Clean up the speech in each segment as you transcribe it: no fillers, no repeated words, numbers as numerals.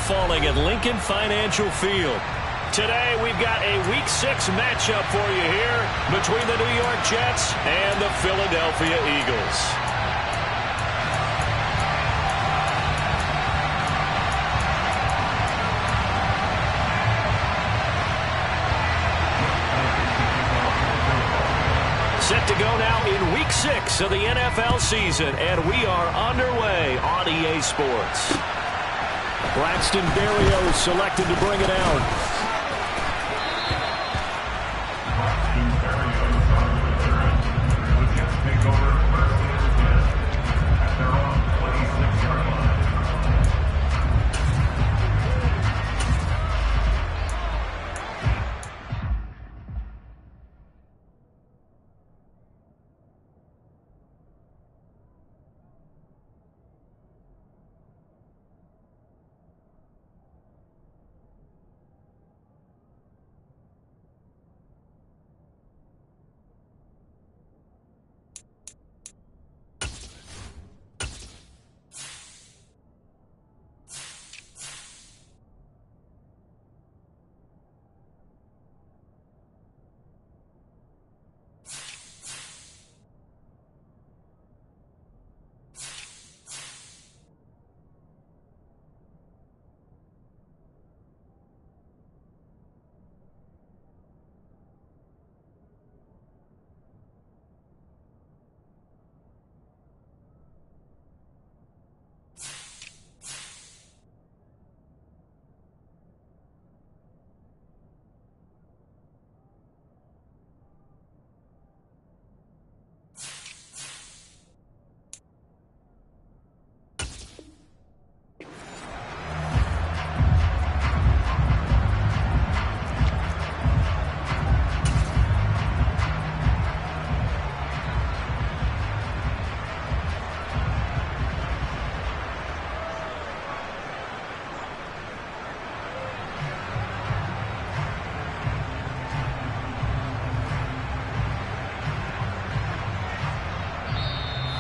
falling at Lincoln Financial Field. Today, we've got a Week 6 matchup for you here between the New York Jets and the Philadelphia Eagles. Set to go now in Week 6 of the NFL season, and we are underway on EA Sports. Braxton Berrios selected to bring it out.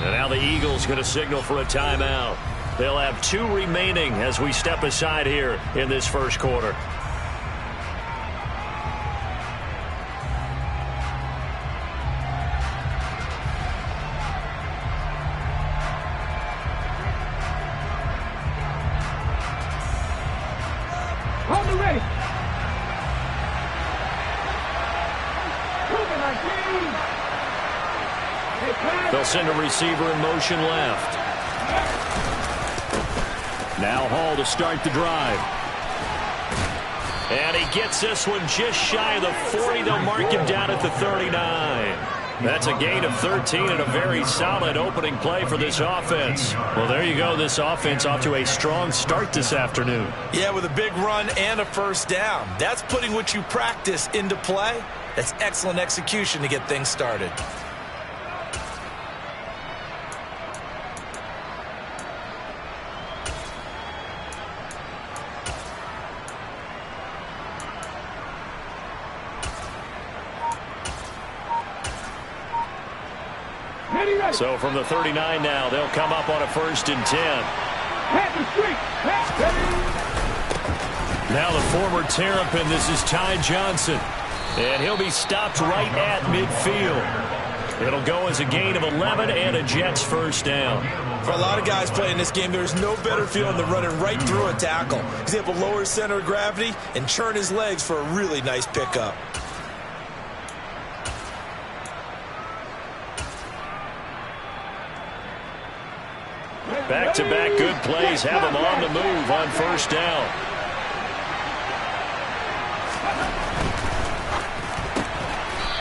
And now the Eagles going to signal for a timeout. They'll have 2 remaining as we step aside here in this first quarter. Hold it ready. They'll send a receiver in motion left. Now Hall to start the drive. And he gets this one just shy of the 40. They'll mark him down at the 39. That's a gain of 13 and a very solid opening play for this offense. Well, there you go. This offense off to a strong start this afternoon. Yeah, with a big run and a first down. That's putting what you practice into play. That's excellent execution to get things started. So from the 39 now, they'll come up on a 1st and 10. Now the former Terrapin, this is Ty Johnson. And he'll be stopped right at midfield. It'll go as a gain of 11 and a Jets first down. For a lot of guys playing this game, there's no better feeling than running right through a tackle. He's able to lower his center of gravity and churn his legs for a really nice pickup. Back-to-back good plays have him on the move on first down.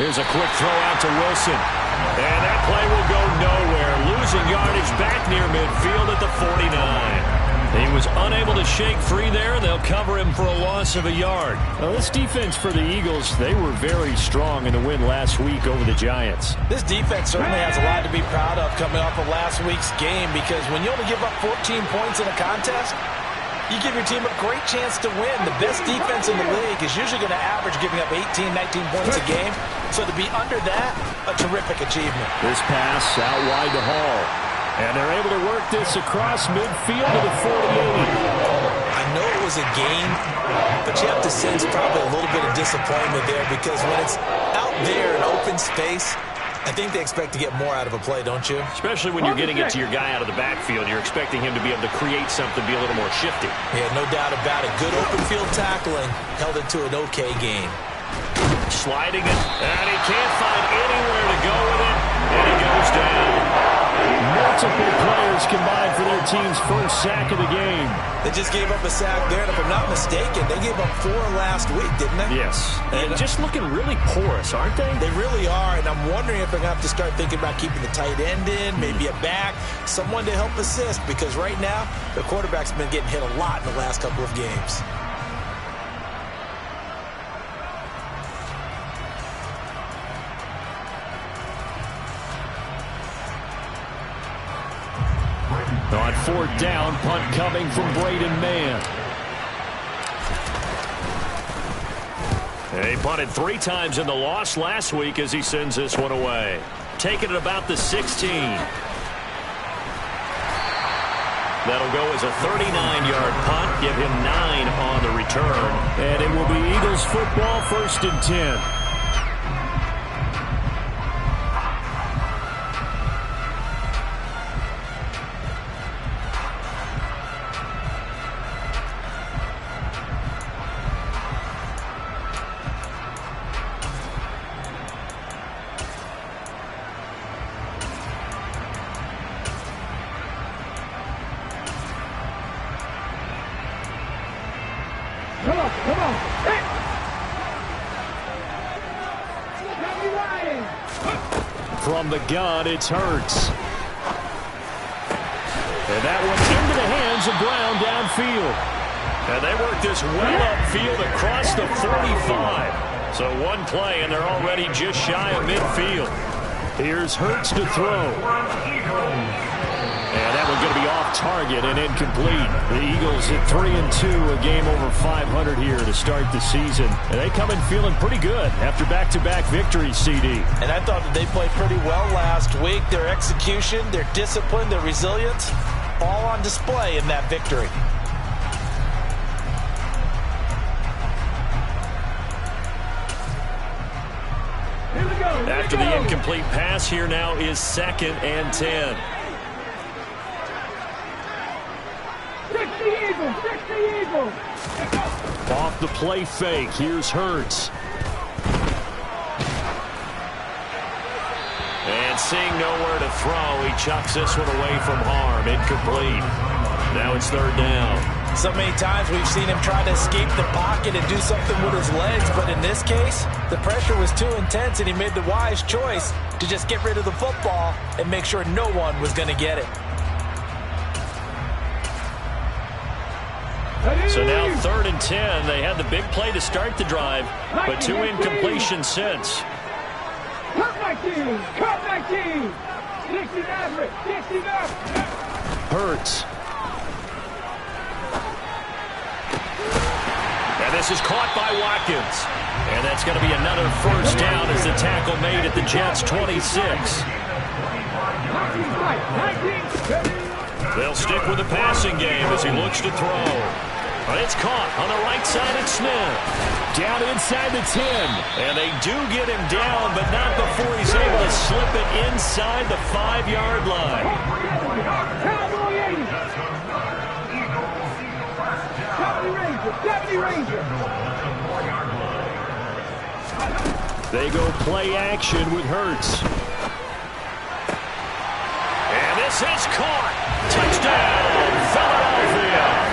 Here's a quick throw out to Wilson. And that play will go nowhere. Losing yardage back near midfield at the 49. He was unable to shake free there. They'll cover him for a loss of a yard. Now, this defense for the Eagles, they were very strong in the win last week over the Giants. This defense certainly has a lot to be proud of coming off of last week's game, because when you only give up 14 points in a contest, you give your team a great chance to win. The best defense in the league is usually going to average giving up 18, 19 points a game. So to be under that, a terrific achievement. This pass out wide to Hall. And they're able to work this across midfield to the 48. I know it was was a gain, but you have to sense probably a little bit of disappointment there because when it's out there in open space, I think they expect to get more out of a play, don't you? Especially when you're getting it to your guy out of the backfield. You're expecting him to be able to create something, be a little more shifty. Yeah, no doubt about it. Good open field tackling held it to an okay gain. Sliding it, and he can't find anywhere to go with it, and he goes down. Multiple players combined for their team's first sack of the game. They just gave up a sack there, and if I'm not mistaken, they gave up 4 last week, didn't they? Yes. And just looking really porous, aren't they? They really are, and I'm wondering if they're going to have to start thinking about keeping the tight end in, maybe a back, someone to help assist, because right now, the quarterback's been getting hit a lot in the last couple of games. On 4th down, punt coming from Braden Mann. He punted 3 times in the loss last week as he sends this one away. Taking it about the 16. That'll go as a 39-yard punt. Give him 9 on the return. And it will be Eagles football, 1st and 10. From the gun, it's Hurts. And that one into the hands of Brown downfield. And they work this well upfield across the 45. So one play, and they're already just shy of midfield. Here's Hurts to throw. And that one's going to be off target and incomplete. The Eagles at 3-2, a game over 500 here to start the season. And they come in feeling pretty good after back-to-back victories, CD. And I thought that they played pretty well last week. Their execution, their discipline, their resilience, all on display in that victory. After the incomplete pass, here now is 2nd and 10. Off the play fake, here's Hurts. And seeing nowhere to throw, he chucks this one away from harm. Incomplete. Now it's 3rd down. So many times we've seen him try to escape the pocket and do something with his legs, but in this case, the pressure was too intense and he made the wise choice to just get rid of the football and make sure no one was going to get it. So now 3rd and 10. They had the big play to start the drive, but 2 incompletions since. Hurts. And this is caught by Watkins. And that's going to be another 1st down as the tackle made at the Jets' 26. They'll stick with the passing game as he looks to throw. But it's caught on the right side of Smith. Down inside the 10. And they do get him down, but not before he's able to slip it inside the 5-yard line. They go play action with Hurts. And this is caught. Touchdown, Philadelphia.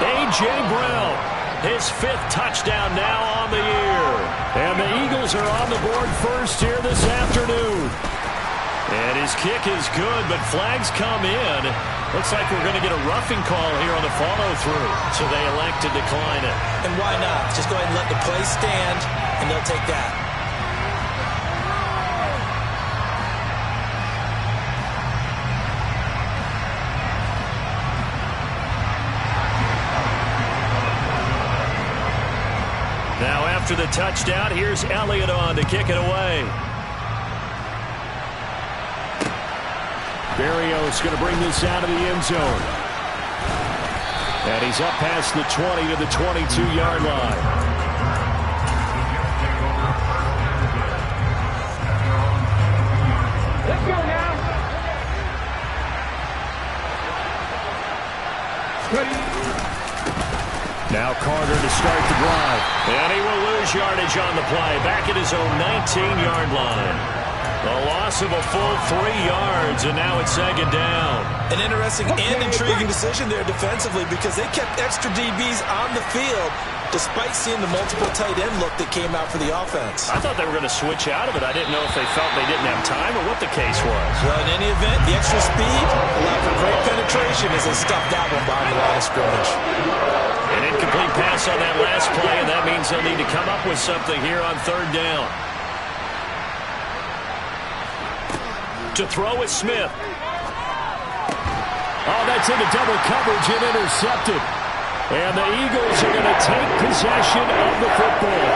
A.J. Brown, his 5th touchdown now on the year. And the Eagles are on the board first here this afternoon. And his kick is good, but flags come in. Looks like we're going to get a roughing call here on the follow-through. So they elect to decline it. And why not? Just go ahead and let the play stand, and they'll take that. Now after the touchdown, here's Elliott on to kick it away. Berrios going to bring this out of the end zone. And he's up past the 20 to the 22-yard line. Let's go now. Now Carter to start the drive. And he will lose yardage on the play. Back at his own 19-yard line. A loss of a full 3 yards, and now it's second down. An interesting and intriguing decision there defensively because they kept extra DBs on the field despite seeing the multiple tight end look that came out for the offense. I thought they were going to switch out of it. I didn't know if they felt they didn't have time or what the case was. Well, in any event, the extra speed allowed for great penetration as they stuffed that one behind the line of scrimmage. An incomplete pass on that last play, and that means they'll need to come up with something here on third down. To throw is Smith. Oh, that's into double coverage and intercepted. And the Eagles are going to take possession of the football.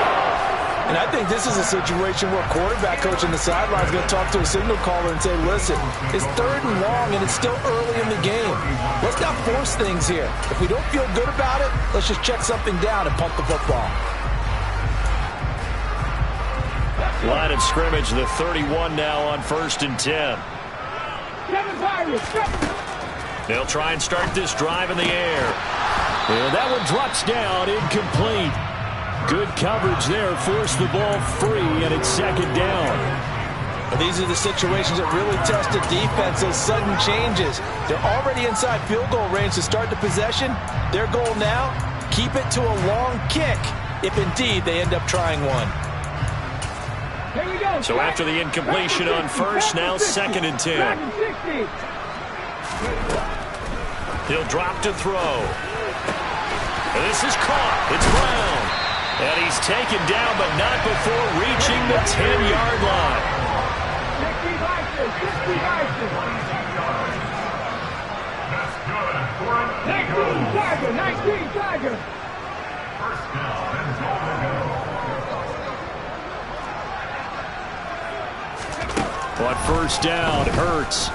And I think this is a situation where a quarterback coach on the sideline is going to talk to a signal caller and say, listen, it's third and long and it's still early in the game. Let's not force things here. If we don't feel good about it, let's just check something down and punt the football. Line of scrimmage, the 31 now on 1st and 10. They'll try and start this drive in the air. And that one drops down, incomplete. Good coverage there, forced the ball free, and it's second down. And these are the situations that really test a defense, those sudden changes. They're already inside field goal range to start the possession. Their goal now, keep it to a long kick, if indeed they end up trying one. So after the incompletion on first, now 2nd and 10. He'll drop to throw. This is caught. It's Brown. And he's taken down, but not before reaching the 10-yard line. 19 Tiger. First down and goal to go. On first down, Hurts.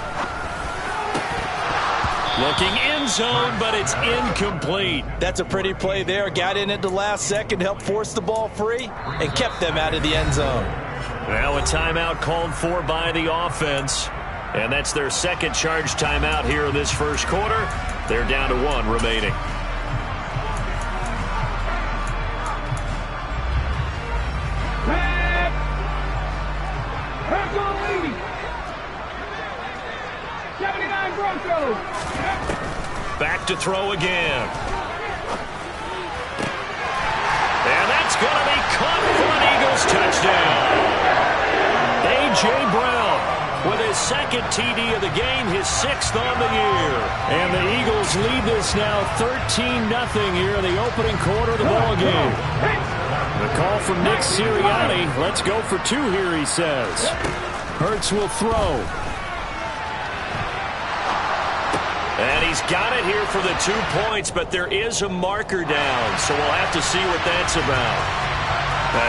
Looking end zone, but it's incomplete. That's a pretty play there. Got in at the last second, helped force the ball free, and kept them out of the end zone. Now a timeout called for by the offense. And that's their second charge timeout here in this first quarter. They're down to 1 remaining. Back to throw again. And that's going to be caught for an Eagles touchdown. A.J. Brown with his second TD of the game, his 6th on the year. And the Eagles lead this now 13-0 here in the opening quarter of the ball game. The call from Nick Sirianni. Let's go for 2 here, he says. Hurts will throw. And he's got it here for the 2 points, but there is a marker down, so we'll have to see what that's about.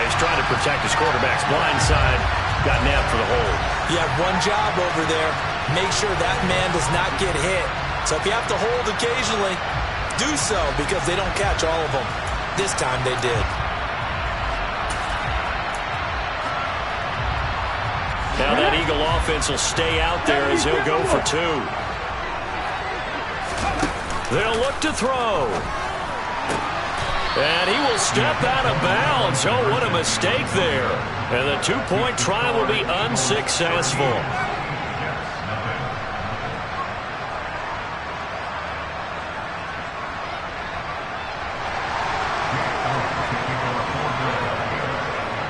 He's trying to protect his quarterback's blind side. Got nabbed for the hold. You have one job over there. Make sure that man does not get hit. So if you have to hold occasionally, do so because they don't catch all of them. This time they did. Now that Eagle offense will stay out there as he'll go for 2. They'll look to throw. And he will step out of bounds. Oh, what a mistake there. And the 2-point try will be unsuccessful.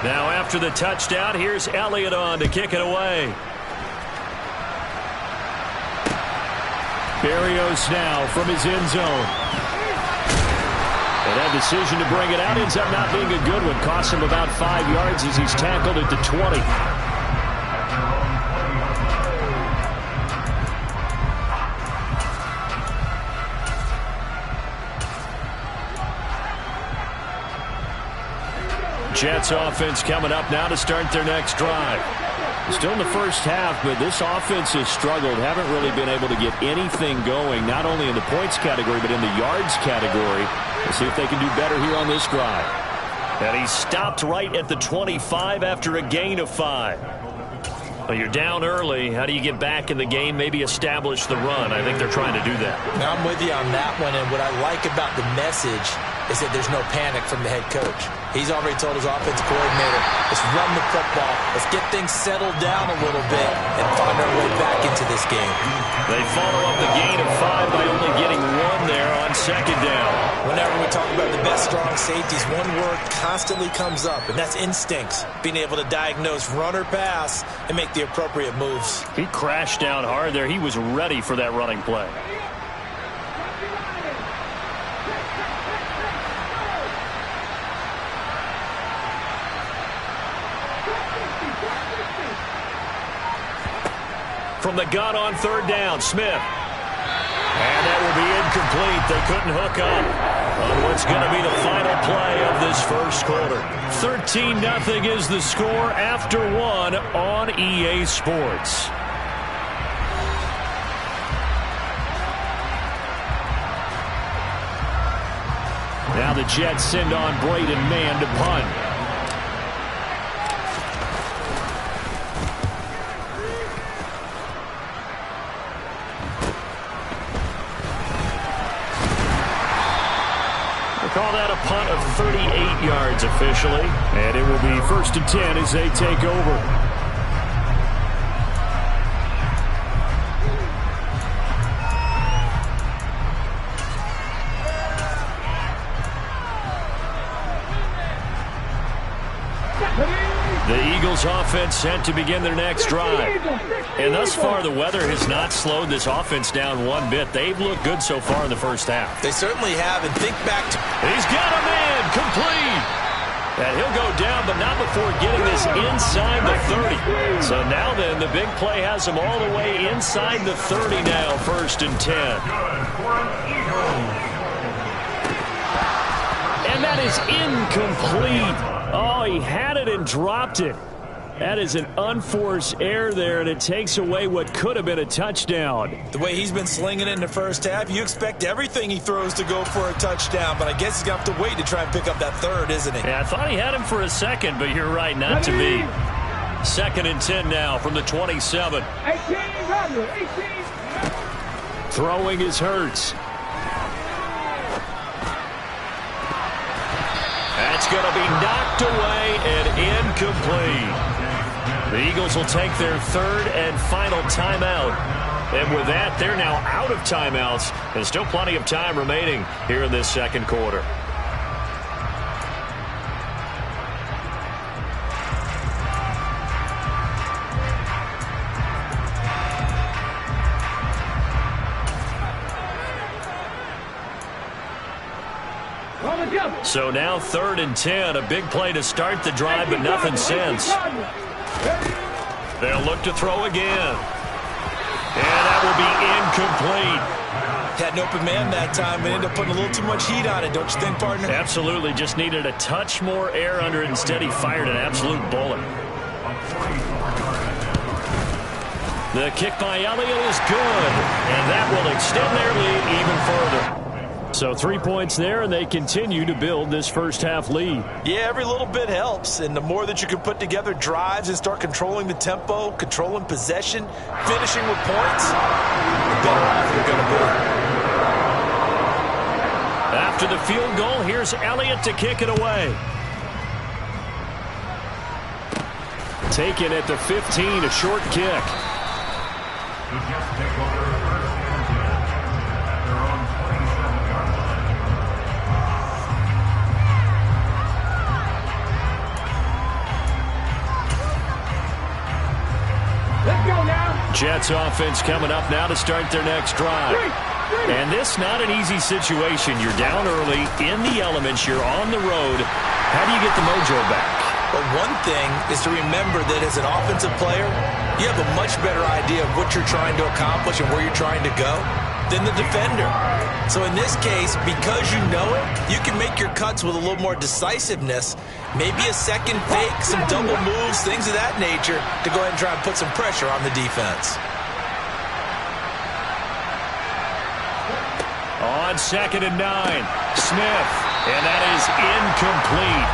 Now after the touchdown, here's Elliott on to kick it away. Berrios now from his end zone. And that decision to bring it out ends up not being a good one. Costs him about 5 yards as he's tackled at the 20. Jets offense coming up now to start their next drive. Still in the first half, but this offense has struggled. Haven't really been able to get anything going, not only in the points category, but in the yards category. Let's see if they can do better here on this drive. And he stopped right at the 25 after a gain of 5. Well, you're down early. How do you get back in the game, maybe establish the run? I think they're trying to do that. Now, I'm with you on that one, and what I like about the message is that there's no panic from the head coach. He's already told his offensive coordinator, let's run the football, let's get things settled down a little bit and find our way back into this game. They follow up the gain of 5 by only getting 1 there on second down. Whenever we talk about the best strong safeties, one word constantly comes up, and that's instincts. Being able to diagnose run or pass and make the appropriate moves. He crashed down hard there. He was ready for that running play. From the gun on third down, Smith. And that will be incomplete. They couldn't hook up on what's going to be the final play of this first quarter. 13-0 is the score after 1 on EA Sports. Now the Jets send on Braden Mann to punt. Call that a punt of 38 yards officially. And it will be 1st and 10 as they take over. The Eagles offense set to begin their next drive. And thus far, the weather has not slowed this offense down one bit. They've looked good so far in the first half. They certainly have, and think back to... He's got a man, complete. And he'll go down, but not before getting this inside the 30. So now then, the big play has him all the way inside the 30 now, 1st and 10. And that is incomplete. Oh, he had it and dropped it. That is an unforced error there, and it takes away what could have been a touchdown. The way he's been slinging it in the first half, you expect everything he throws to go for a touchdown, but I guess he's going to have to wait to try and pick up that third, isn't he? Yeah, I thought he had him for a second, but you're right, not to be. 2nd and 10 now from the 27. 18. Throwing is Hurts. That's going to be knocked away and incomplete. The Eagles will take their 3rd and final timeout. And with that, they're now out of timeouts. There's still plenty of time remaining here in this second quarter. So now 3rd and 10, a big play to start the drive, but nothing since. They'll look to throw again. And that will be incomplete. Had an open man that time and ended up putting a little too much heat on it, don't you think, partner? Absolutely. Just needed a touch more air under it. Instead, he fired an absolute bullet. The kick by Elliott is good. And that will extend their lead even further. So 3 points there, and they continue to build this first half lead. Yeah, every little bit helps, and the more that you can put together drives and start controlling the tempo, controlling possession, finishing with points, the better off you're going to be. After the field goal, here's Elliott to kick it away. Taken at the 15, a short kick. Jets offense coming up now to start their next drive. And this not an easy situation. You're down early, in the elements, you're on the road. How do you get the mojo back? Well, one thing is to remember that as an offensive player, you have a much better idea of what you're trying to accomplish and where you're trying to go. than the defender. So in this case, because you know it, you can make your cuts with a little more decisiveness. Maybe a second fake, some double moves, things of that nature to go ahead and try and put some pressure on the defense. On 2nd and 9, Smith, and that is incomplete.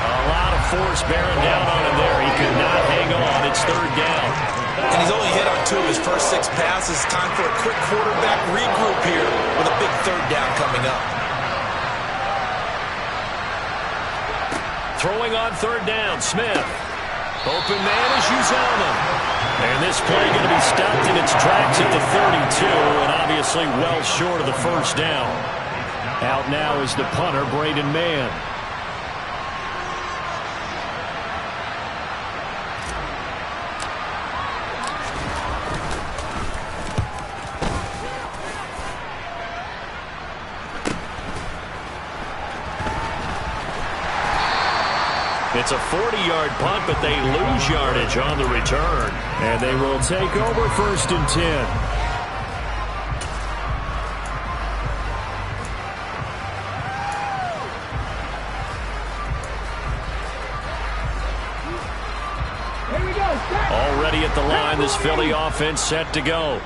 A lot of force bearing down on him there. He could not hang on. It's 3rd down. And he's only hit on 2 of his first 6 passes. Time for a quick quarterback regroup here with a big 3rd down coming up. Throwing on 3rd down, Smith. Open man is Uzama. And this play going to be stopped in its tracks at the 32, and obviously well short of the 1st down. Out now is the punter, Braden Mann. It's a 40-yard punt, but they lose yardage on the return. And they will take over 1st and 10. Already at the line, this Philly offense set to go.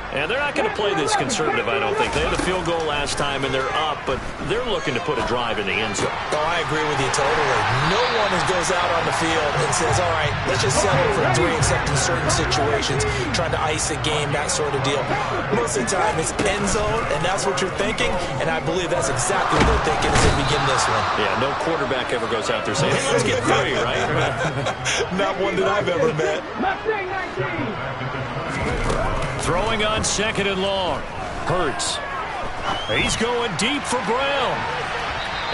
And they're not going to play this conservative, I don't think. They had a field goal last time, and they're up, but they're looking to put a drive in the end zone. Oh, I agree with you totally. No one goes out on the field and says, all right, let's just settle for 3, except in certain situations, trying to ice a game, that sort of deal. Most of the time, it's end zone, and that's what you're thinking, and I believe that's exactly what they're thinking as they begin this one. Yeah, no quarterback ever goes out there saying, hey, let's get 3, right? Not one that I've ever met. Throwing on 2nd and long. Hurts. He's going deep for Brown.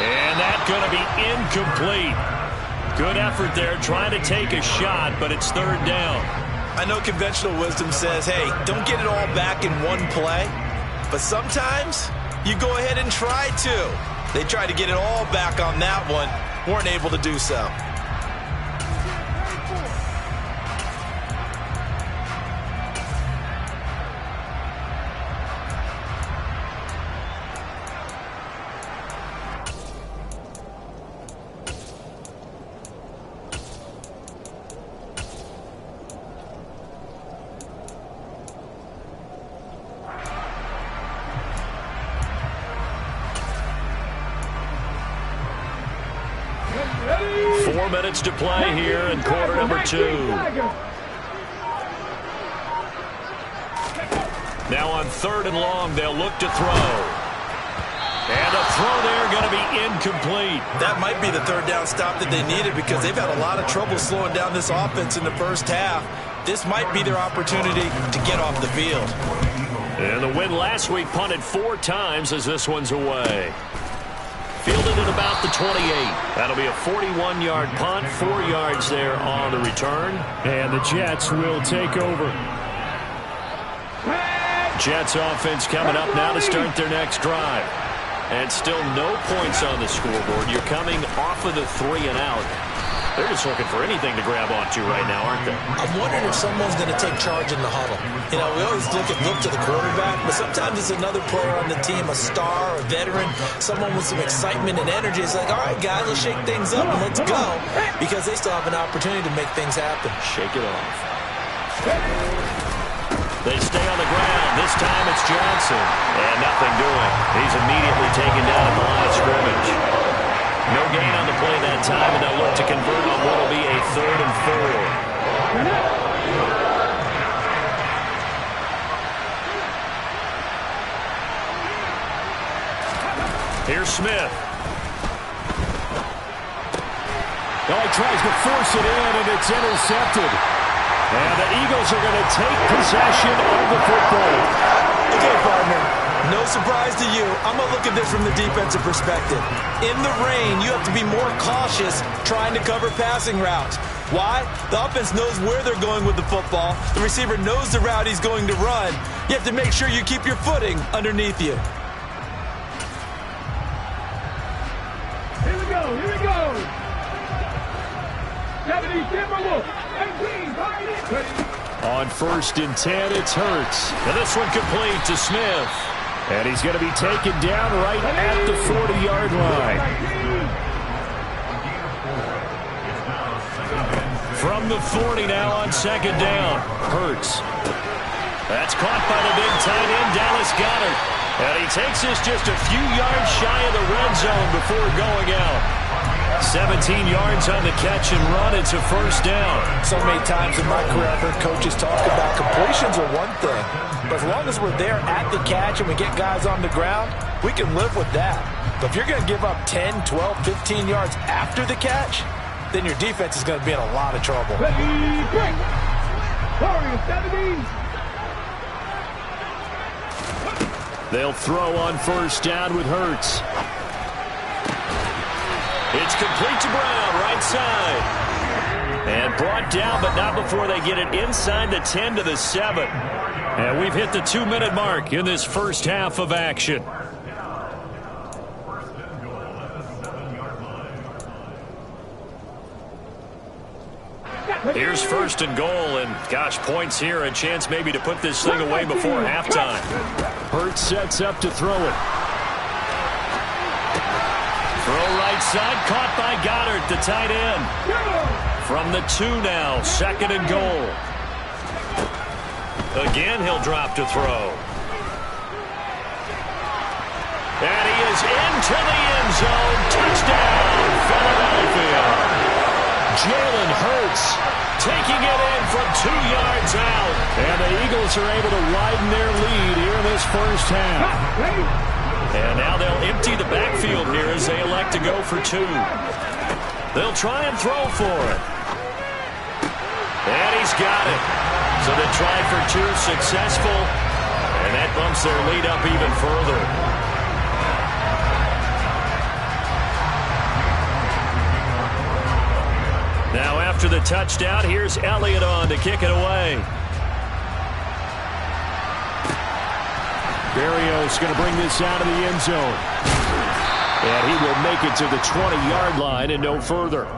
And that's going to be incomplete. Good effort there trying to take a shot, but it's 3rd down. I know conventional wisdom says, hey, don't get it all back in one play. But sometimes you go ahead and try to. They tried to get it all back on that one. Weren't able to do so. To play here in quarter number 2. Now on 3rd and long, they'll look to throw. And a throw there going to be incomplete. That might be the 3rd down stop that they needed because they've had a lot of trouble slowing down this offense in the 1st half. This might be their opportunity to get off the field. And the win last week punted 4 times as this one's away. Fielded at about the 28. That'll be a 41-yard punt, 4 yards there on the return. And the Jets will take over. Jets offense coming up now to start their next drive. And still no points on the scoreboard. You're coming off of the 3 and out. They're just looking for anything to grab onto right now, aren't they? I'm wondering if someone's going to take charge in the huddle. You know, we always look to the quarterback, but sometimes it's another player on the team, a star, a veteran, someone with some excitement and energy. It's like, all right, guys, let's shake things up and let's go, because they still have an opportunity to make things happen. Shake it off. They stay on the ground. This time it's Johnson. And nothing doing. He's immediately taken down at the line of scrimmage. No gain on the play that time, and they'll look to convert on what will be a 3rd and 4. Here's Smith. Oh, he tries to force it in, and it's intercepted. And the Eagles are going to take possession of the football. Okay, partner. No surprise to you. I'm going to look at this from the defensive perspective. In the rain, you have to be more cautious trying to cover passing routes. Why? The offense knows where they're going with the football. The receiver knows the route he's going to run. You have to make sure you keep your footing underneath you. Here we go. 70, Timberwolf. 18, On 1st and 10, it's Hurts. And this one complete to Smith. And he's going to be taken down right at the 40-yard line. From the 40 now on second down. Hurts. That's caught by the big tight end, Dallas Goedert. And he takes this just a few yards shy of the red zone before going out. 17 yards on the catch and run. It's a first down. So many times in my career I've heard coaches talk about completions are one thing. But as long as we're there at the catch and we get guys on the ground, we can live with that. But if you're going to give up 10, 12, 15 yards after the catch, then your defense is going to be in a lot of trouble. They'll throw on first down with Hurts. It's complete to Brown, right side. And brought down, but not before they get it inside the 10 to the 7. And we've hit the 2-minute mark in this first half of action. Here's first and goal, and gosh, points here, a chance maybe to put this thing away before halftime. Hurts sets up to throw it. Throw right side, caught by Goedert, the tight end. From the 2 now, second and goal. Again, he'll drop to throw. And he is into the end zone. Touchdown, Philadelphia. Jalen Hurts taking it in from 2 yards out. And the Eagles are able to widen their lead here in this first half. And now they'll empty the backfield here as they elect to go for 2. They'll try and throw for it. And he's got it. So the try for 2 successful. And that bumps their lead up even further. Now after the touchdown, here's Elliott on to kick it away. Berrios going to bring this out of the end zone. And he will make it to the 20-yard line and no further.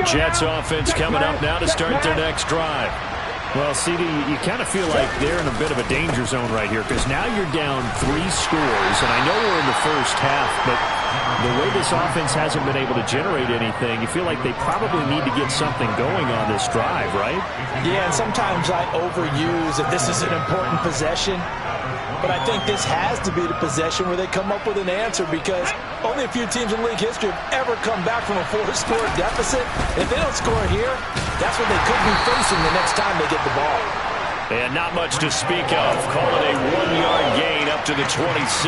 Jets offense coming up now to start their next drive. Well, CD, you kind of feel like they're in a bit of a danger zone right here because now you're down 3 scores, and I know we're in the first half, but the way this offense hasn't been able to generate anything, you feel like they probably need to get something going on this drive, right? Yeah, and sometimes I overuse that this is an important possession, but I think this has to be the possession where they come up with an answer because only a few teams in league history have ever come back from a 4-score deficit. If they don't score here, that's what they could be facing the next time they get the ball. And not much to speak of. Call it a 1-yard gain up to the 26.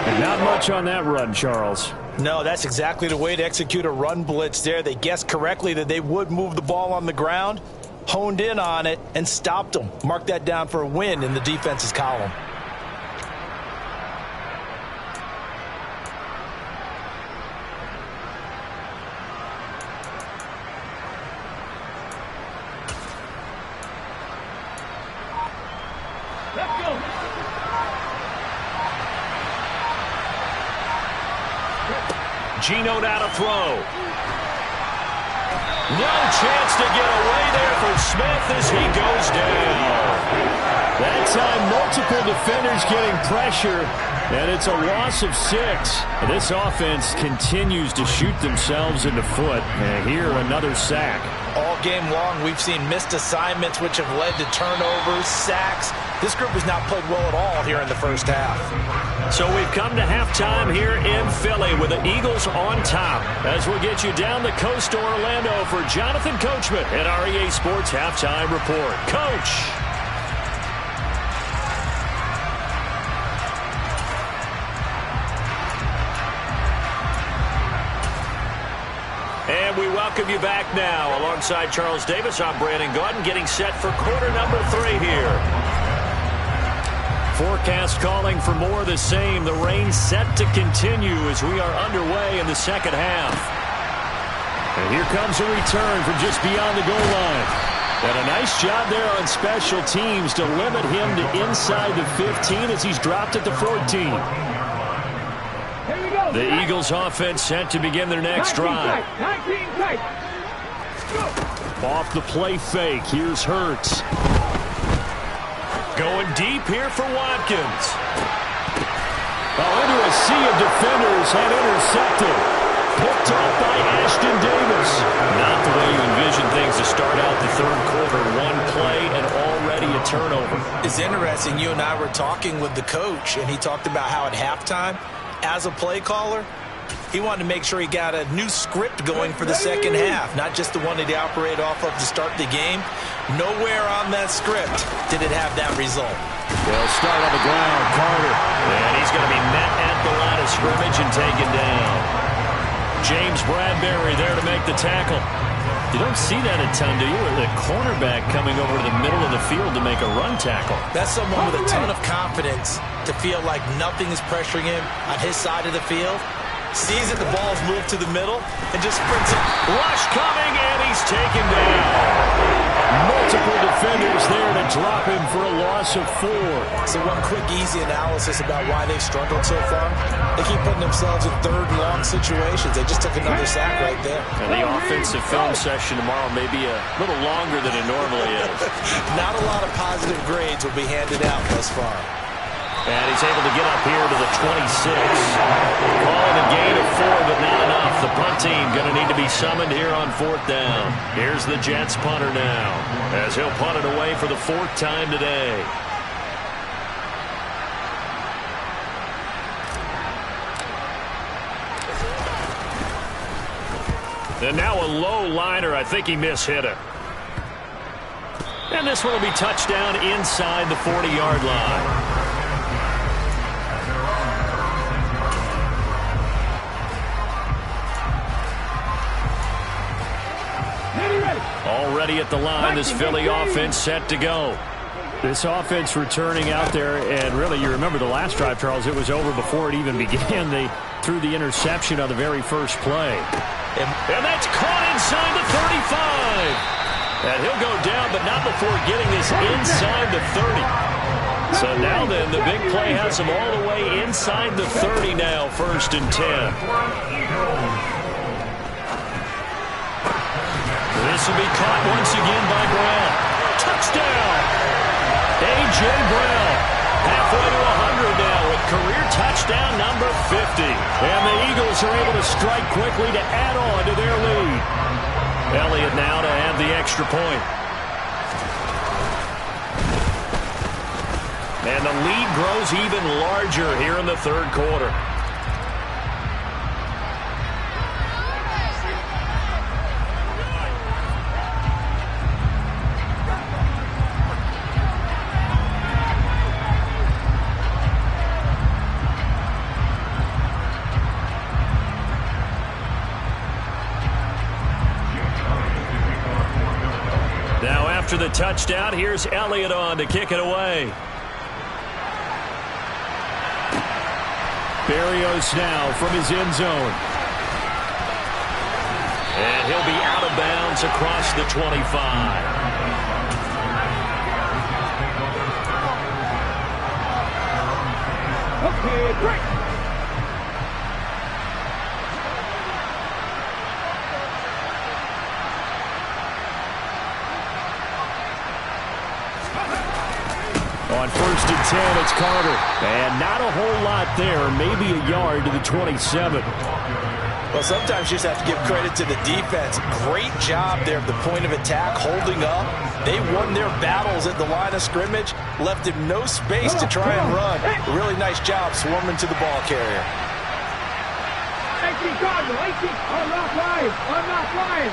And not much on that run, Charles. No, that's exactly the way to execute a run blitz there. They guessed correctly that they would move the ball on the ground, honed in on it, and stopped them. Mark that down for a win in the defense's column. Gino now to throw. No chance to get away there for Smith as he goes down. That time, multiple defenders getting pressure, and it's a loss of 6. This offense continues to shoot themselves in the foot. And here, another sack. All game long, we've seen missed assignments, which have led to turnovers, sacks. This group has not played well at all here in the first half. So we've come to halftime here in Philly with the Eagles on top. As we'll get you down the coast to Orlando for Jonathan Coachman at REA Sports Halftime Report. Coach. And we welcome you back now. Alongside Charles Davis, I'm Brandon Gaudin, getting set for quarter number 3 here. Forecast calling for more of the same. The rain set to continue as we are underway in the second half. And here comes a return from just beyond the goal line. And a nice job there on special teams to limit him to inside the 15 as he's dropped at the 14. The Eagles offense set to begin their next drive. Off the play fake. Here's Hurts. Going deep here for Watkins. Into a sea of defenders and intercepted. Picked off by Ashton Davis. Not the way you envision things to start out the third quarter. One play and already a turnover. It's interesting. You and I were talking with the coach, and he talked about how at halftime, as a play caller, he wanted to make sure he got a new script going for the second half, not just the one that he operated off of to start the game. Nowhere on that script did it have that result. They'll start on the ground. Carter. And he's going to be met at the line of scrimmage and taken down. James Bradbury there to make the tackle. You don't see that a ton, do you? The cornerback coming over to the middle of the field to make a run tackle. That's someone with a ton of confidence to feel like nothing is pressuring him on his side of the field. Sees that the ball's moved to the middle and just sprints it. Rush coming, and he's taken down. Multiple defenders there to drop him for a loss of 4. So one quick, easy analysis about why they've struggled so far. They keep putting themselves in third and long situations. They just took another sack right there. And the offensive film session tomorrow may be a little longer than it normally is. Not a lot of positive grades will be handed out thus far. And he's able to get up here to the 26. Calling a gain of 4, but not enough. The punt team going to need to be summoned here on 4th down. Here's the Jets punter now, as he'll punt it away for the 4th time today. And now a low liner. I think he mishit it. And this one will be touchdown inside the 40-yard line. Already at the line, this Philly offense set to go. This offense returning out there, and really, you remember the last drive, Charles, it was over before it even began. They threw the interception on the very first play. And that's caught inside the 35. And he'll go down, but not before getting this inside the 30. So now then, the big play has him all the way inside the 30 now, 1st and 10. This will be caught once again by Brown. Touchdown! A.J. Brown halfway to 100 now with career touchdown number 50. And the Eagles are able to strike quickly to add on to their lead. Elliott now to add the extra point. And the lead grows even larger here in the third quarter. After the touchdown, here's Elliott on to kick it away. Berrios now from his end zone. And he'll be out of bounds across the 25. Okay, break. On 1st and 10, it's Carter. And not a whole lot there. Maybe a yard to the 27. Well, sometimes you just have to give credit to the defense. Great job there at the point of attack, holding up. They won their battles at the line of scrimmage, left him no space to try and run. A really nice job swarming to the ball carrier. I'm not flying.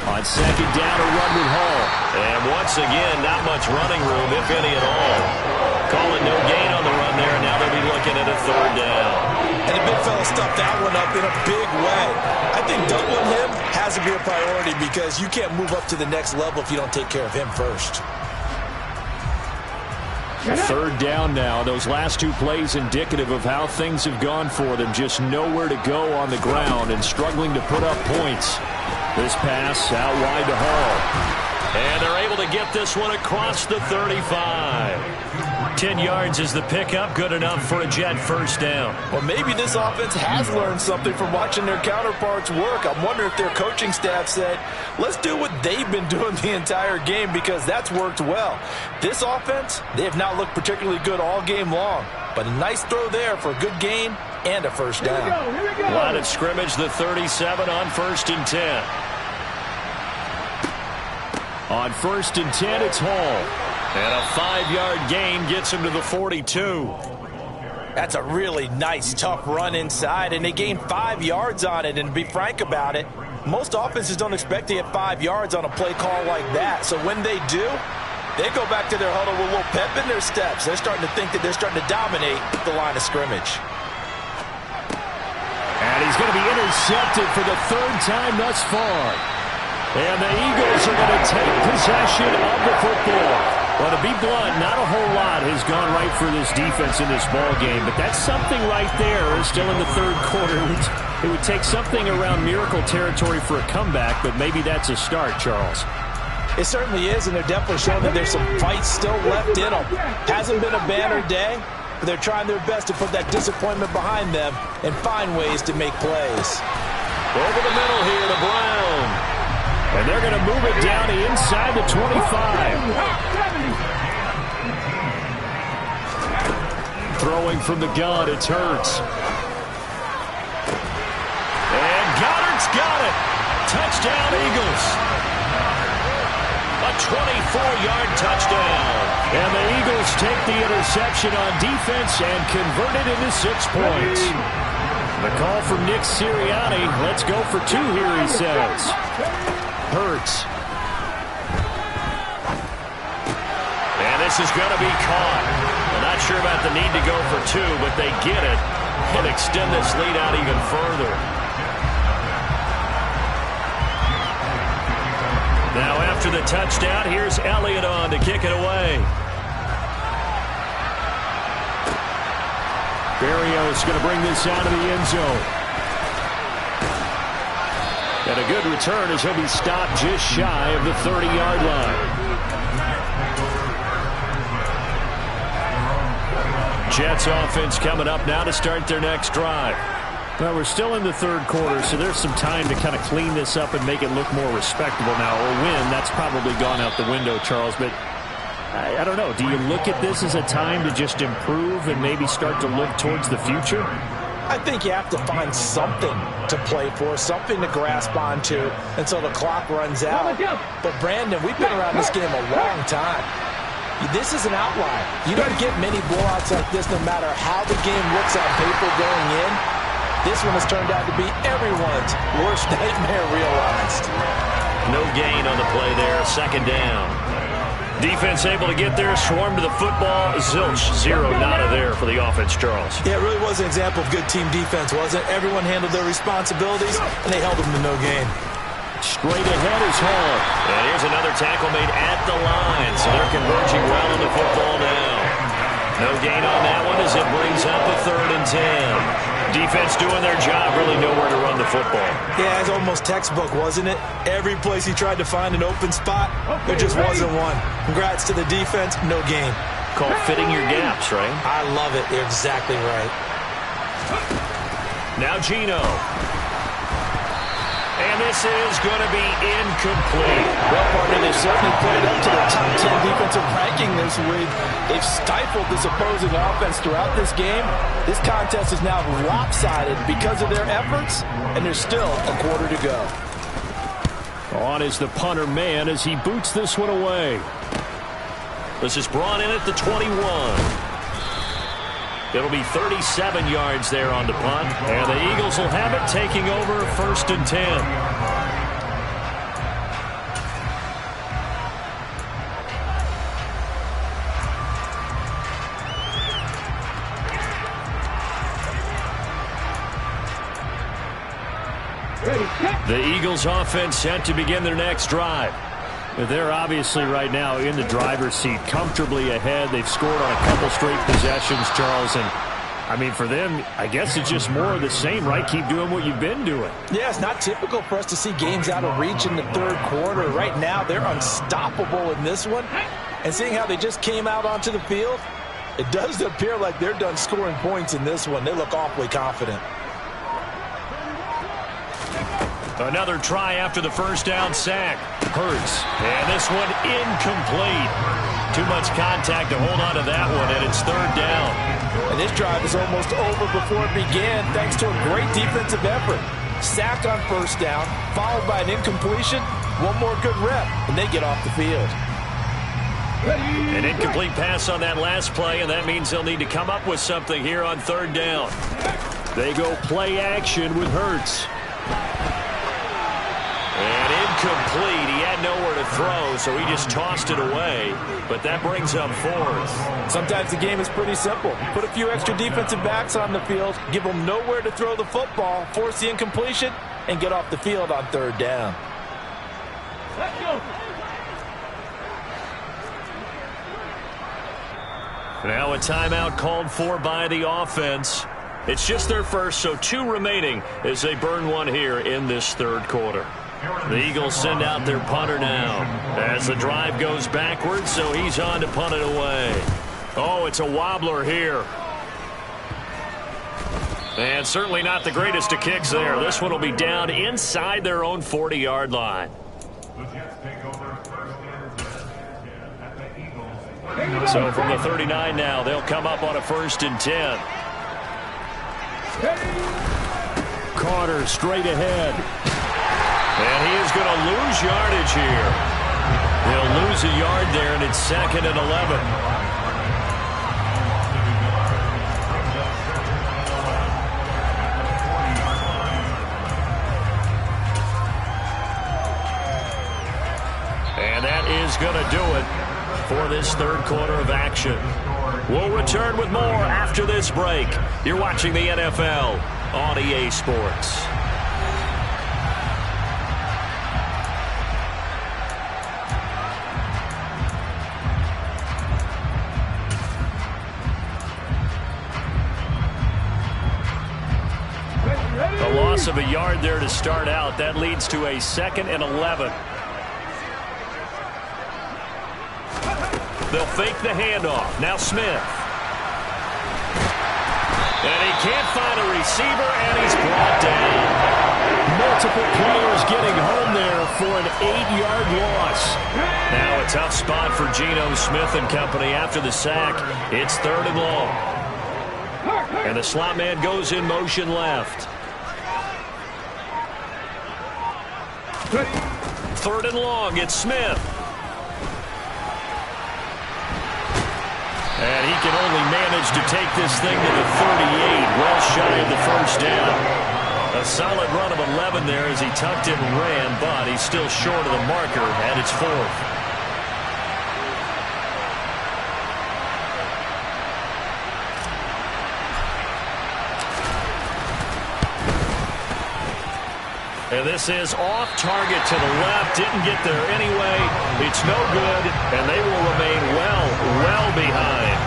On 2nd down, a run with Hall. And once again, not much running room, if any at all. Calling no gain on the run there, and now they'll be looking at a 3rd down. And the big fella stuffed that one up in a big way. I think doubling him has to be a priority because you can't move up to the next level if you don't take care of him first. 3rd down now. Those last 2 plays indicative of how things have gone for them. Just nowhere to go on the ground and struggling to put up points. This pass out wide to Hall. And they're able to get this one across the 35. 10 yards is the pickup, good enough for a Jet first down. Well, maybe this offense has learned something from watching their counterparts work. I'm wondering if their coaching staff said, let's do what they've been doing the entire game, because that's worked well. This offense, they have not looked particularly good all game long, but a nice throw there for a good gain and a first down. Here we go. Line of scrimmage, the 37 on 1st and 10. On 1st and 10, it's Hall. And a 5-yard gain gets him to the 42. That's a really nice, tough run inside, and they gained 5 yards on it. And to be frank about it, most offenses don't expect to get 5 yards on a play call like that. So when they do, they go back to their huddle with a little pep in their steps. They're starting to think that they're starting to dominate the line of scrimmage. And he's going to be intercepted for the 3rd time thus far. And the Eagles are going to take possession of the football. Well, to be blunt, not a whole lot has gone right for this defense in this ball game, but that's something right there. Still in the 3rd quarter. It would take something around miracle territory for a comeback, but maybe that's a start, Charles. It certainly is, and they're definitely showing that there's some fight still left in them. Hasn't been a banner day, but they're trying their best to put that disappointment behind them and find ways to make plays. Over the middle here to Brown. And they're going to move it down to inside the 25. Throwing from the gun, it's Hurts. And Goddard's got it. Touchdown, Eagles. A 24-yard touchdown. And the Eagles take the interception on defense and convert it into 6 points. The call from Nick Sirianni. Let's go for 2 here, he says. Hurts. And this is going to be caught. I'm not sure about the need to go for 2, but they get it and extend this lead out even further. Now after the touchdown, here's Elliott on to kick it away. Berrios going to bring this out of the end zone. And a good return as he'll be stopped just shy of the 30-yard line. Jets offense coming up now to start their next drive. Well, we're still in the 3rd quarter, so there's some time to kind of clean this up and make it look more respectable now. Or win, that's probably gone out the window, Charles. But I don't know. Do you look at this as a time to just improve and maybe start to look towards the future? I think you have to find something to play for, something to grasp onto until the clock runs out. But, Brandon, we've been around this game a long time. This is an outlier. You don't get many blowouts like this no matter how the game looks on paper going in. This one has turned out to be everyone's worst nightmare realized. No gain on the play there, 2nd down. Defense able to get there, swarm to the football. Zilch, 0 nada there for the offense, Charles. Yeah, it really was an example of good team defense, wasn't it? Everyone handled their responsibilities, and they held them to no gain. Straight ahead is Hall. And here's another tackle made at the line, so they're converging well on the football now. No gain on that one as it brings up a 3rd and 10. Defense doing their job, really nowhere to run the football. Yeah, it's almost textbook, wasn't it? Every place he tried to find an open spot, there just wasn't one. Congrats to the defense, no gain. Called fitting your gaps, right? I love it. You're exactly right. Now Gino. And this is going to be incomplete. Well, partner, they certainly played up to their top 10 defensive ranking this week. They've stifled this opposing offense throughout this game. This contest is now lopsided because of their efforts, and there's still a quarter to go. On is the punter man as he boots this one away. This is brought in at the 21. It'll be 37 yards there on the punt. And the Eagles will have it, taking over 1st and 10. The Eagles offense set to begin their next drive. They're obviously right now in the driver's seat, comfortably ahead. They've scored on a couple straight possessions, Charles, and I mean, for them, I guess it's just more of the same, right? Keep doing what you've been doing. Yeah, it's not typical for us to see games out of reach in the third quarter. Right now, they're unstoppable in this one. And seeing how they just came out onto the field, it does appear like they're done scoring points in this one. They look awfully confident. Another try after the first down sack. Hurts. And this one incomplete. Too much contact to hold on to that one, and it's third down. And this drive is almost over before it began thanks to a great defensive effort. Sack on first down, followed by an incompletion. One more good rep, and they get off the field. An incomplete pass on that last play, and that means they'll need to come up with something here on third down. They go play action with Hurts. And incomplete. He had nowhere to throw, so he just tossed it away. But that brings up fourth. Sometimes the game is pretty simple. Put a few extra defensive backs on the field, give them nowhere to throw the football, force the incompletion, and get off the field on third down. Let's go. Now a timeout called for by the offense. It's just their first, so 2 remaining as they burn one here in this third quarter. The Eagles send out their punter now as the drive goes backwards, so he's on to punt it away. Oh, it's a wobbler here. And certainly not the greatest of kicks there. This one will be down inside their own 40-yard line. So from the 39 now, they'll come up on a 1st and 10. Carter straight ahead. And he is going to lose yardage here. He'll lose a yard there, and it's 2nd and 11. And that is going to do it for this third quarter of action. We'll return with more after this break. You're watching the NFL on EA Sports. A loss of a yard there to start out. That leads to a 2nd and 11. They'll fake the handoff. Now Smith. And he can't find a receiver, and he's brought down. Multiple players getting home there for an 8-yard loss. Now a tough spot for Geno Smith and company after the sack. It's 3rd and long. And the slot man goes in motion left. 3rd and long, it's Smith. And he can only manage to take this thing to the 38, well shy of the first down. A solid run of 11 there as he tucked it and ran, but he's still short of the marker, and it's 4th. And this is off target to the left. Didn't get there anyway. It's no good, and they will remain well behind.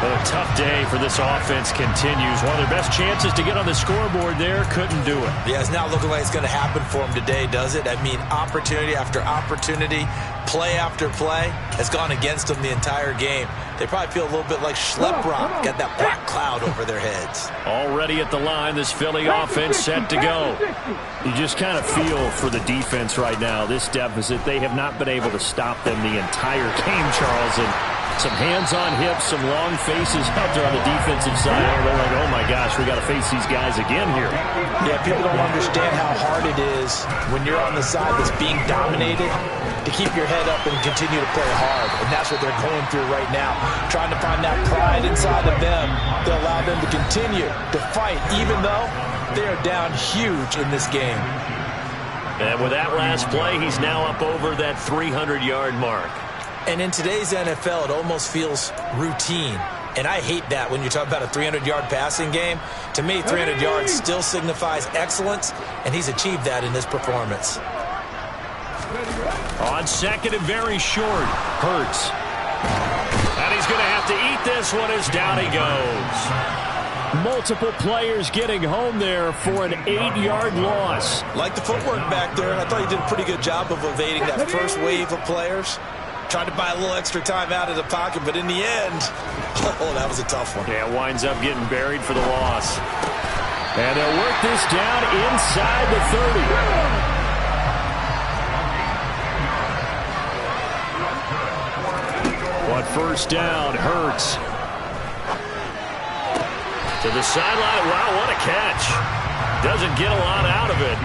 But a tough day for this offense continues. One of their best chances to get on the scoreboard there, couldn't do it. Yeah, it's not looking like it's going to happen for them today, does it? I mean, opportunity after opportunity, play after play has gone against them the entire game. They probably feel a little bit like Schlep Rock, got that black cloud over their heads. Already at the line, this Philly offense set to go. You just kind of feel for the defense right now, this deficit. They have not been able to stop them the entire game, Charles. And some hands on hips, some long faces out there on the defensive side. They're like, oh my gosh, we got to face these guys again here. Yeah, people don't understand how hard it is when you're on the side that's being dominated to keep your head up and continue to play hard. And that's what they're going through right now. Trying to find that pride inside of them to allow them to continue to fight, even though they are down huge in this game. And with that last play, he's now up over that 300-yard mark. And in today's NFL, it almost feels routine. And I hate that when you talk about a 300-yard passing game. To me, 300 yards still signifies excellence, and he's achieved that in this performance. On 2nd and very short, Hurts. And he's going to have to eat this one as down he goes. Multiple players getting home there for an 8-yard loss. Like the footwork back there, I thought he did a pretty good job of evading that first wave of players. Tried to buy a little extra time out of the pocket, but in the end, oh, that was a tough one. Yeah, winds up getting buried for the loss. And they'll work this down inside the 30. But first down, Hurts. To the sideline. Wow, what a catch. Doesn't get a lot out of it,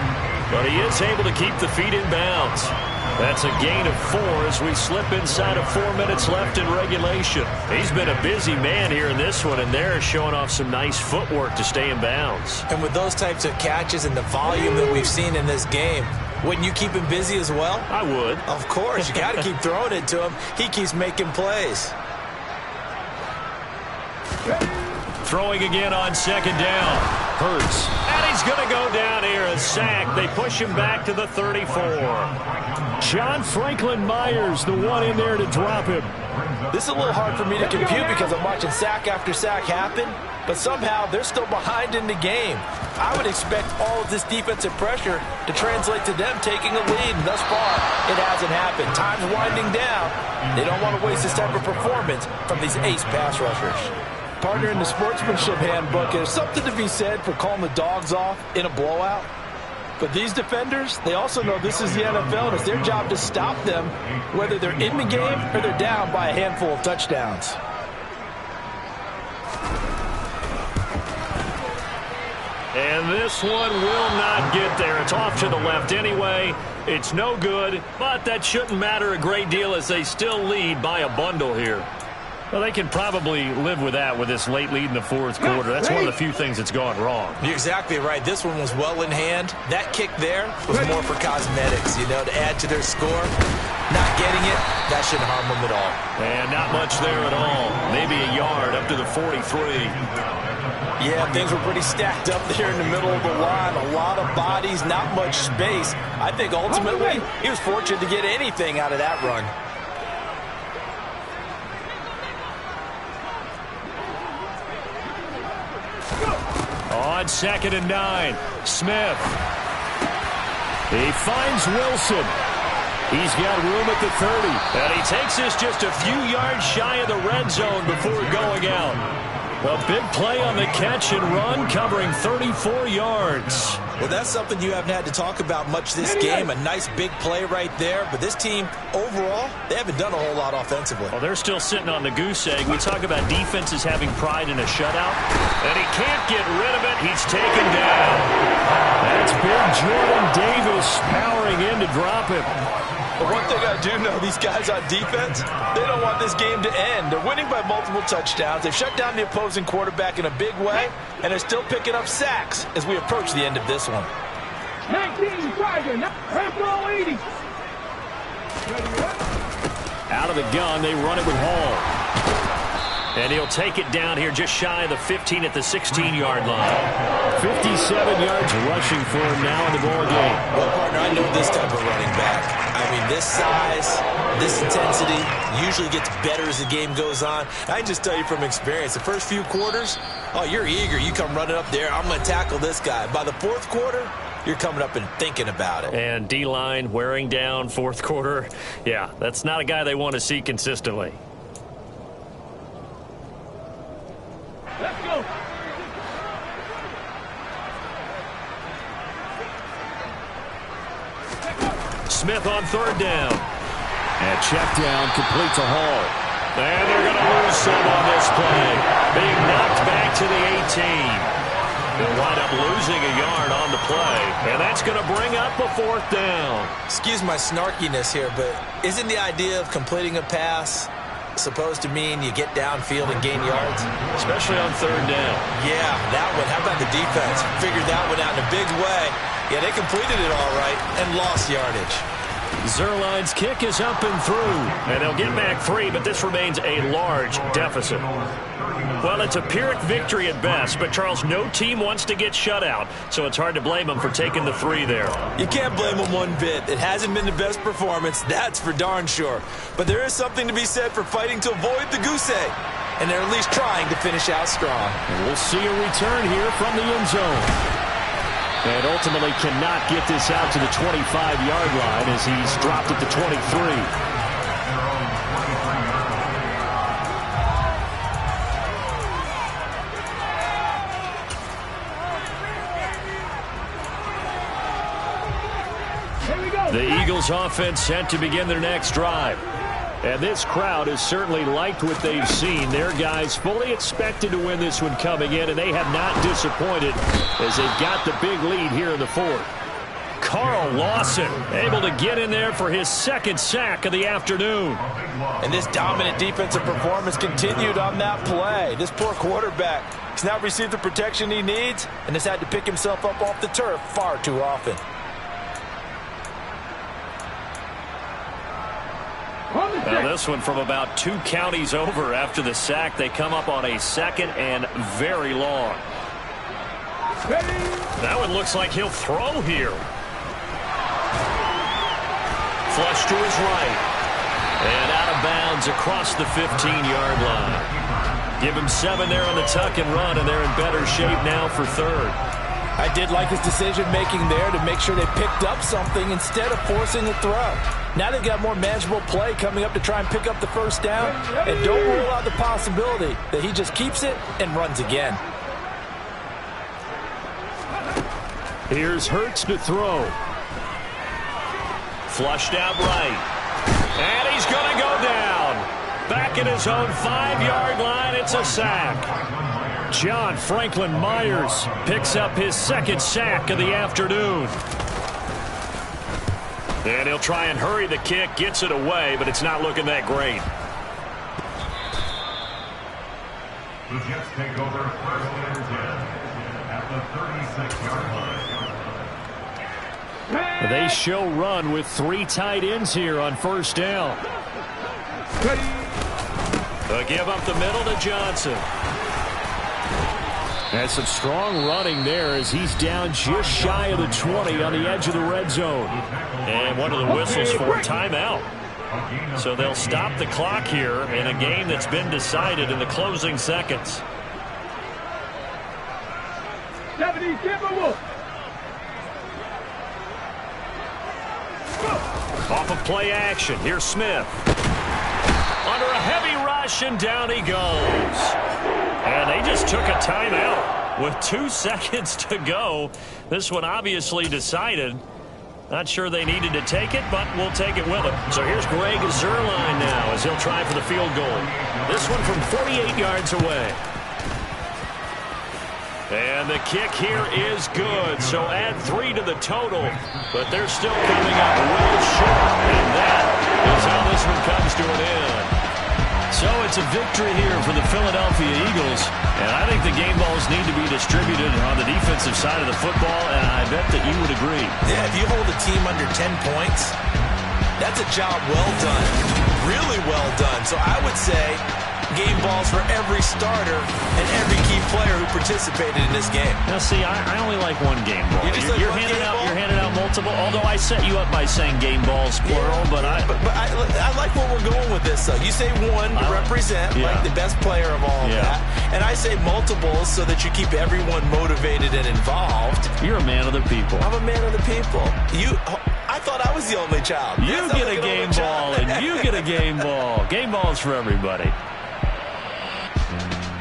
but he is able to keep the feet in bounds. That's a gain of 4 as we slip inside of 4 minutes left in regulation. He's been a busy man here in this one, and they're showing off some nice footwork to stay in bounds. And with those types of catches and the volume that we've seen in this game, wouldn't you keep him busy as well? I would. Of course. You got to keep throwing it to him. He keeps making plays. Throwing again on second down. Hurts. And he's going to go down here. A sack. They push him back to the 34. John Franklin Myers, the one in there to drop him. This is a little hard for me to compute because I'm watching sack after sack happen, but somehow they're still behind in the game. I would expect all of this defensive pressure to translate to them taking a lead, and thus far, it hasn't happened. Time's winding down. They don't want to waste this type of performance from these ace pass rushers. Partner, in the sportsmanship handbook, there's something to be said for calling the dogs off in a blowout. But these defenders, they also know this is the NFL, and it's their job to stop them, whether they're in the game or they're down by a handful of touchdowns. And this one will not get there. It's off to the left anyway. It's no good, but that shouldn't matter a great deal as they still lead by a bundle here. Well, they can probably live with that with this late lead in the fourth quarter. That's one of the few things that's gone wrong. You're exactly right. This one was well in hand. That kick there was more for cosmetics, you know, to add to their score. Not getting it, that shouldn't harm them at all. And not much there at all. Maybe a yard up to the 43. Yeah, things were pretty stacked up there in the middle of the line. A lot of bodies, not much space. I think ultimately he was fortunate to get anything out of that run. On 2nd and 9, Smith. He finds Wilson. He's got room at the 30. And he takes this just a few yards shy of the red zone before going out. A big play on the catch and run, covering 34 yards. Well, that's something you haven't had to talk about much this game. A nice big play right there. But this team, overall, they haven't done a whole lot offensively. Well, they're still sitting on the goose egg. We talk about defenses having pride in a shutout. And he can't get rid of it. He's taken down. That's big Jordan Davis powering in to drop him. But one thing I do know, these guys on defense, they don't want this game to end. They're winning by multiple touchdowns. They've shut down the opposing quarterback in a big way, and they're still picking up sacks as we approach the end of this one. 19 Tiger, now 80. Out of the gun, they run it with Hall. And he'll take it down here just shy of the 15 at the 16-yard line. 57 yards rushing for him now in the ball game. Well, partner, I know this type of running back. I mean, this size, this intensity usually gets better as the game goes on. I can just tell you from experience, the first few quarters, oh, you're eager. You come running up there, I'm going to tackle this guy. By the fourth quarter, you're coming up and thinking about it. And D-line wearing down fourth quarter. Yeah, that's not a guy they want to see consistently. Let's go. Smith on 3rd down. And check down complete to Hall. And they're going to lose some on this play. Being knocked back to the 18. They'll wind up losing a yard on the play. And that's going to bring up a 4th down. Excuse my snarkiness here, but isn't the idea of completing a pass supposed to mean you get downfield and gain yards? Especially on 3rd down. Yeah, that one. How about the defense? Figured that one out in a big way. Yeah, they completed it all right and lost yardage. Zerline's kick is up and through. And they'll get back 3, but this remains a large deficit. Well, it's a Pyrrhic victory at best, but Charles, no team wants to get shut out, so it's hard to blame them for taking the 3 there. You can't blame them one bit. It hasn't been the best performance, that's for darn sure. But there is something to be said for fighting to avoid the goose egg. and they're at least trying to finish out strong. And we'll see a return here from the end zone. And ultimately cannot get this out to the 25-yard line as he's dropped at the 23. The Eagles offense set to begin their next drive. And this crowd has certainly liked what they've seen. Their guys fully expected to win this one coming in, and they have not disappointed as they've got the big lead here in the fourth. Carl Lawson able to get in there for his second sack of the afternoon. And this dominant defensive performance continued on that play. This poor quarterback has now received the protection he needs and has had to pick himself up off the turf far too often. Now this one from about 2 counties over after the sack. They come up on a second and very long. That one looks like he'll throw here. Flush to his right. And out of bounds across the 15-yard line. Give him 7 there on the tuck and run, and they're in better shape now for third. I did like his decision-making there to make sure they picked up something instead of forcing a throw. Now they've got more manageable play coming up to try and pick up the first down. And don't rule out the possibility that he just keeps it and runs again. Here's Hurts to throw. Flushed out right. And he's going to go down. Back at his own 5-yard line, it's a sack. John Franklin Myers picks up his second sack of the afternoon. And he'll try and hurry the kick, gets it away, but it's not looking that great. The Jets take over first and 10 at the 36-yard line. They show run with 3 tight ends here on first down. They'll give up the middle to Johnson. And some strong running there as he's down just shy of the 20 on the edge of the red zone. And one of the whistles for a timeout. So they'll stop the clock here in a game that's been decided in the closing seconds. Off of play action. Here's Smith. Under a heavy rush, and down he goes. And they just took a timeout with 2 seconds to go. This one obviously decided. Not sure they needed to take it, but we'll take it with them. So here's Greg Zuerlein now as he'll try for the field goal. This one from 48 yards away. And the kick here is good. So add 3 to the total. But they're still coming up well short. And that is how this one comes to an end. So it's a victory here for the Philadelphia Eagles. And I think the game balls need to be distributed on the defensive side of the football, and I bet that you would agree. Yeah, if you hold a team under 10 points, that's a job well done. Really well done. So I would say game balls for every starter and every key player who participated in this game. Now, see, I only like 1 game ball. You're handing out multiple, although I set you up by saying game balls, plural, but I like where we're going with this, though. You say 1 to represent, like the best player of all of that, and I say multiples so that you keep everyone motivated and involved. You're a man of the people. I'm a man of the people. I thought I was the only child. You get a game ball, and you get a game ball. Game balls for everybody.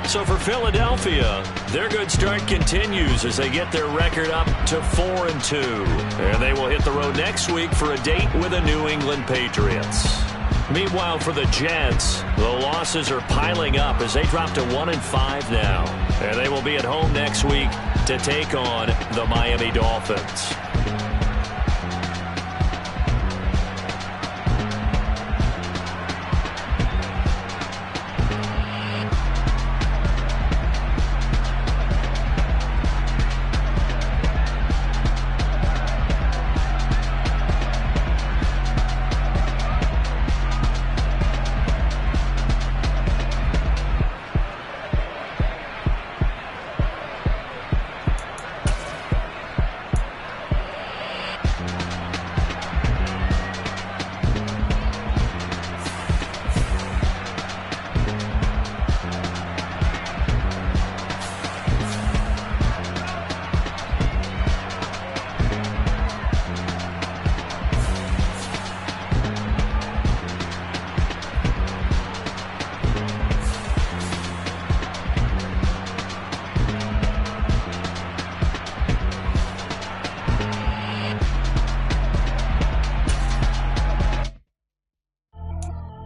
So for Philadelphia, their good start continues as they get their record up to 4-2. And they will hit the road next week for a date with the New England Patriots. Meanwhile, for the Jets, the losses are piling up as they drop to 1-5 now. And they will be at home next week to take on the Miami Dolphins.